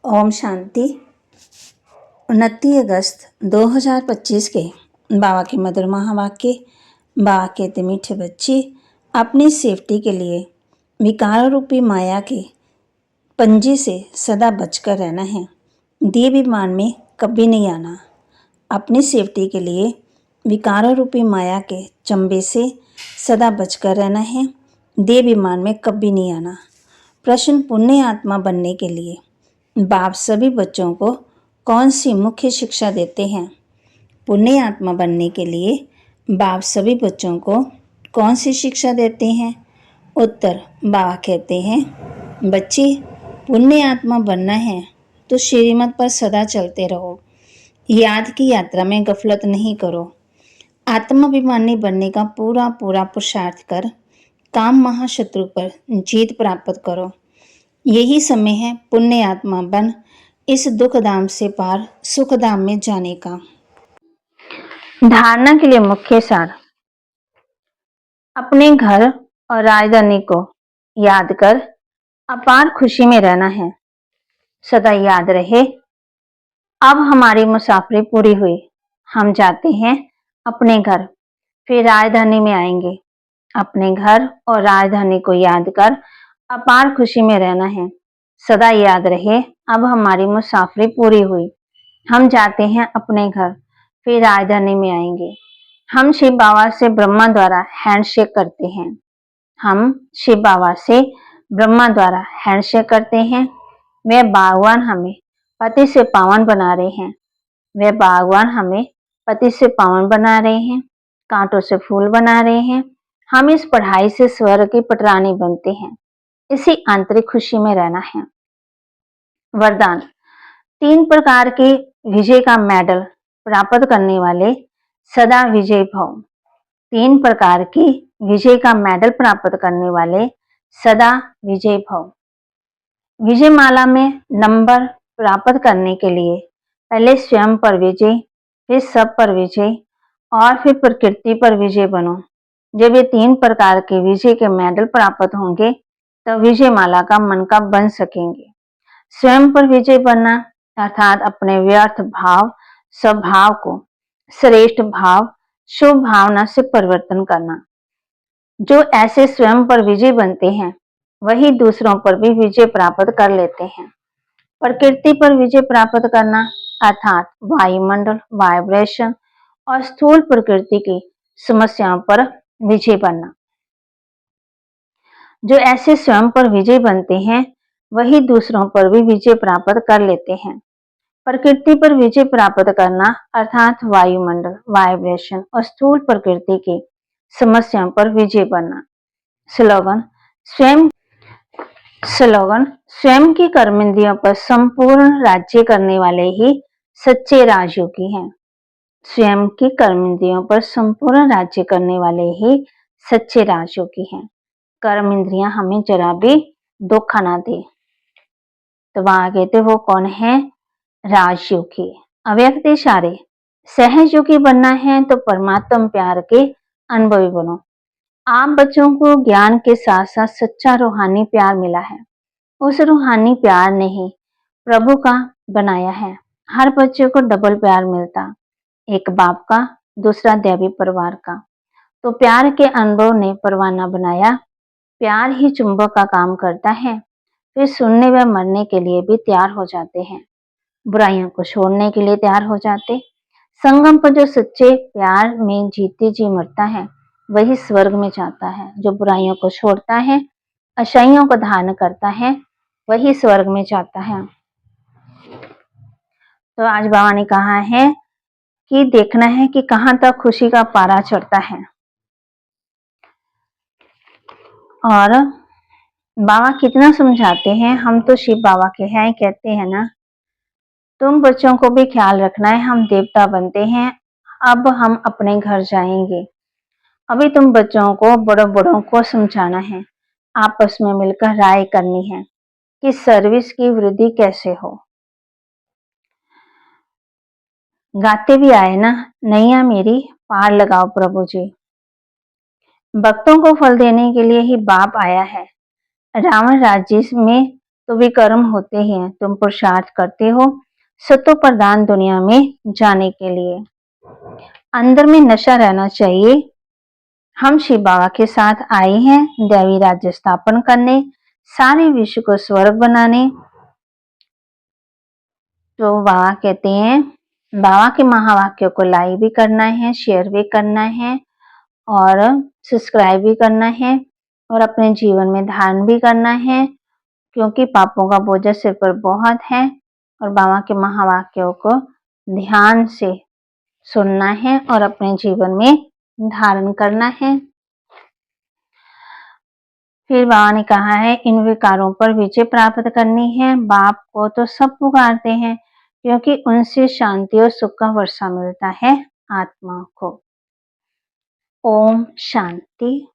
ओम शांति। 29 अगस्त 2025 के बाबा के मधुर महावाक्य। बाबा कहते मीठे बच्चे, अपनी सेफ्टी के लिए विकार रूपी माया के पंजे से सदा बचकर रहना है। देह विमान में कभी नहीं आना। अपनी सेफ्टी के लिए विकार रूपी माया के चंबे से सदा बचकर रहना है। देह विमान में कभी नहीं आना। प्रश्न, पुण्य आत्मा बनने के लिए बाप सभी बच्चों को कौन सी मुख्य शिक्षा देते हैं? पुण्य आत्मा बनने के लिए बाप सभी बच्चों को कौन सी शिक्षा देते हैं? उत्तर, बाबा कहते हैं, बच्चे, पुण्य आत्मा बनना है तो श्रीमत पर सदा चलते रहो। याद की यात्रा में गफलत नहीं करो। आत्माभिमानी बनने का पूरा पुरुषार्थ कर काम महाशत्रु पर जीत प्राप्त करो। यही समय है पुण्य आत्मा बन इस दुखधाम से पार सुखधाम में जाने का। धारणा के लिए मुख्य सार, अपने घर और राजधानी को याद कर अपार खुशी में रहना है। सदा याद रहे, अब हमारी मुसाफरी पूरी हुई, हम जाते हैं अपने घर, फिर राजधानी में आएंगे। अपने घर और राजधानी को याद कर अपार खुशी में रहना है। सदा याद रहे, अब हमारी मुसाफरी पूरी हुई, हम जाते हैं अपने घर, फिर राजधानी में आएंगे। हम शिव बाबा से ब्रह्मा द्वारा हैंडशेक करते हैं। हम शिव बाबा से ब्रह्मा द्वारा हैंडशेक करते हैं। वे भगवान हमें पति से पावन बना रहे हैं। वे भगवान हमें पति से पावन बना रहे हैं, कांटों से फूल बना रहे हैं। हम इस पढ़ाई से स्वर्ग की पटरानी बनते हैं। इसी आंतरिक खुशी में रहना है। वरदान, 3 प्रकार के विजय का मेडल प्राप्त करने वाले सदा विजय भव। 3 प्रकार की विजय का मेडल प्राप्त करने वाले सदा विजय भव। विजय माला में नंबर प्राप्त करने के लिए पहले स्वयं पर विजय, फिर सब पर विजय और फिर प्रकृति पर विजय बनो। जब ये 3 प्रकार के विजय के मेडल प्राप्त होंगे तो विजय माला का मन का बन सकेंगे। स्वयं पर विजय बनना अर्थात अपने व्यर्थ भाव स्वभाव को श्रेष्ठ भाव शुभ भावना से परिवर्तन करना। जो ऐसे स्वयं पर विजय बनते हैं वही दूसरों पर भी विजय प्राप्त कर लेते हैं। प्रकृति पर विजय प्राप्त करना अर्थात वायुमंडल, वाइब्रेशन और स्थूल प्रकृति की समस्याओं पर विजय बनना। जो ऐसे स्वयं पर विजय बनते हैं वही दूसरों पर भी विजय प्राप्त कर लेते हैं। प्रकृति पर विजय प्राप्त करना अर्थात वायुमंडल, वाइब्रेशन और स्थूल प्रकृति की समस्याओं पर विजय बनना। स्लोगन, स्वयं की कर्मेंद्रियों पर संपूर्ण राज्य करने वाले ही सच्चे राजयोगी हैं। स्वयं की कर्मेंद्रियों पर संपूर्ण राज्य करने वाले ही सच्चे राजयोगी हैं। कर्म इंद्रियां हमें जरा भी धोखा ना दे। तो वहां कहते वो कौन है? राजयोगी। अव्यक्त इशारे, सहज योगी बनना है तो परमात्मा प्यार के अनुभवी बनो। आप बच्चों को ज्ञान के साथ साथ सच्चा रूहानी प्यार मिला है। उस रूहानी प्यार ने ही प्रभु का बनाया है। हर बच्चे को डबल प्यार मिलता, एक बाप का, दूसरा दैवी परिवार का। तो प्यार के अनुभव ने परवाना बनाया। प्यार ही चुंबक का काम करता है। फिर सुनने व मरने के लिए भी तैयार हो जाते हैं। बुराइयों को छोड़ने के लिए तैयार हो जाते। संगम पर जो सच्चे प्यार में जीते जी मरता है वही स्वर्ग में जाता है। जो बुराइयों को छोड़ता है, अच्छाइयों को धारण करता है, वही स्वर्ग में जाता है। तो आज बाबा ने कहा है कि देखना है कि कहां तक खुशी का पारा चढ़ता है। और बाबा कितना समझाते हैं, हम तो शिव बाबा के हैं, कहते हैं ना, तुम बच्चों को भी ख्याल रखना है, हम देवता बनते हैं, अब हम अपने घर जाएंगे। अभी तुम बच्चों को बड़ों को समझाना है, आपस में मिलकर राय करनी है कि सर्विस की वृद्धि कैसे हो। गाते भी आए ना, नैया मेरी पार लगाओ प्रभु जी। भक्तों को फल देने के लिए ही बाप आया है। रावण राज्य में तो विकर्म होते हैं। तुम पुरुषार्थ करते हो सतो प्रधान दुनिया में जाने के लिए। अंदर में नशा रहना चाहिए। हम शिव बाबा के साथ आए हैं दैवी राज्य स्थापन करने, सारे विश्व को स्वर्ग बनाने। तो बाबा कहते हैं, बाबा के महावाक्यों को लाइक भी करना है, शेयर भी करना है और सब्सक्राइब भी करना है और अपने जीवन में धारण भी करना है, क्योंकि पापों का बोझ सिर पर बहुत है और बाबा के महावाक्यों को ध्यान से सुनना है और अपने जीवन में धारण करना है। फिर बाबा ने कहा है, इन विकारों पर विजय प्राप्त करनी है। बाप को तो सब पुकारते हैं, क्योंकि उनसे शांति और सुख का वर्षा मिलता है आत्मा को। ओम शांति।